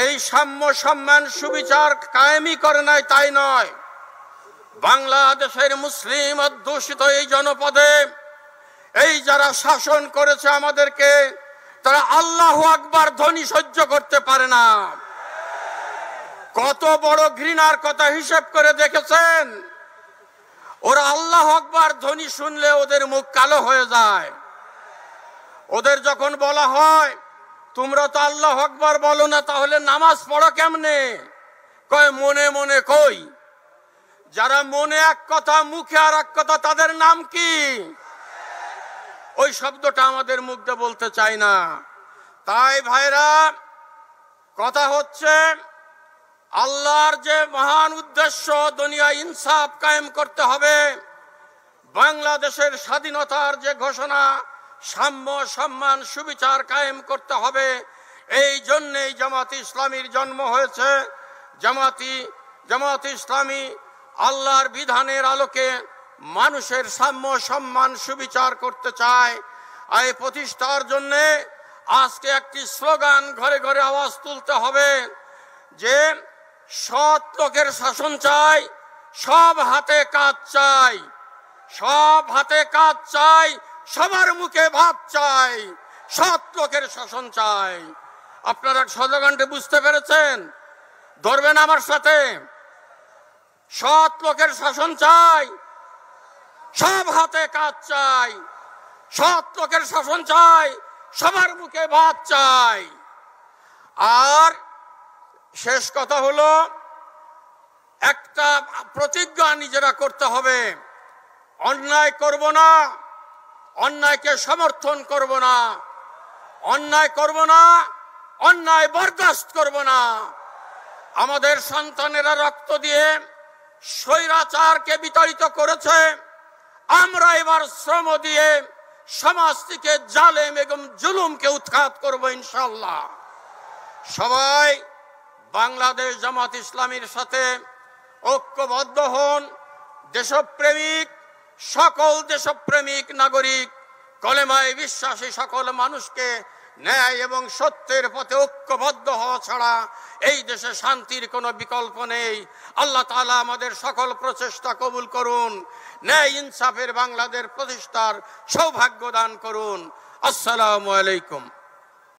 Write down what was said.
এই সাম্য সম্মান সুবিচার কায়েমই করে নাই তাই নয়, বাংলাদেশের মুসলিম অধ্যুষিত এই জনপদে এই যারা শাসন করেছে আমাদেরকে, তারা আল্লাহু আকবার ধ্বনি সহ্য করতে পারে না। কত বড় ঘৃণার কথা হিসেব করে দেখেছেন? ওরা আল্লাহু আকবার ধ্বনি শুনলে ওদের মুখ কালো হয়ে যায়। ওদের যখন বলা হয় তোমরা তো আল্লাহু আকবার বলো না, তাহলে নামাজ পড়ো কেমনে? কয় মনে মনে কই। যারা মনে এক কথা মুখে আর এক কথা, তাদের নাম কি? ওই শব্দটা আমাদের মুখ দিয়ে বলতে চাই না। তাই ভাইরা, কথা হচ্ছে আল্লাহর যে মহান উদ্দেশ্য, দুনিয়া ইনসাফ কায়েম করতে হবে, বাংলাদেশের স্বাধীনতার যে ঘোষণা, সাম্য সম্মান সুবিচার কায়েম করতে হবে, এই জন্যেই জামাত ইসলামীর জন্ম হয়েছে। জামাত ইসলামী আল্লাহর বিধানের আলোকে মানুষের সাম্য সম্মান সুবিচার করতে চায়। এই প্রতিষ্ঠার জন্যে আজকে একটি স্লোগান ঘরে ঘরে আওয়াজ তুলতে হবে যে সৎ লোকের শাসন চাই, সব হাতে কাজ চাই, সব হাতে কাজ চাই, সবার মুখে ভাত চাই, সৎ লোকের শাসন চাই। আপনারা স্লোগানটি বুঝতে পেরেছেন? ধরবেন আমার সাথে? সৎ লোকের শাসন চাই, সব হাতে কাজ চাই, সৎ লোকের শাসন চাই, সবার মুখে ভাত চাই। আর শেষ কথা হলো, একটা প্রতিজ্ঞা নিজেরা করতে হবে, অন্যায় করব না, অন্যায়কে সমর্থন করব না, অন্যায় করব না, অন্যায় বরদাস্ত করব না। আমাদের সন্তানেরা রক্ত দিয়ে স্বৈরাচারকে বিতাড়িত করেছে, আমরা এবার শ্রম দিয়ে সমাজ থেকে জালেম এবং জুলুমকে উৎখাত করব ইনশাআল্লাহ। সবাই বাংলাদেশ জামাত ইসলামীর সাথে ঐক্যবদ্ধ হন। দেশপ্রেমিক, সকল দেশপ্রেমিক নাগরিক, কলেমায় বিশ্বাসী সকল মানুষকে ন্যায় এবং সত্যের পথে ঐক্যবদ্ধ হওয়া ছাড়া এই দেশে শান্তির কোনো বিকল্প নেই। আল্লাহ তাআলা আমাদের সকল প্রচেষ্টা কবুল করুন, ন্যায় ইনসাফের বাংলাদেশ প্রতিষ্ঠার সৌভাগ্য দান করুন। আসসালামু আলাইকুম।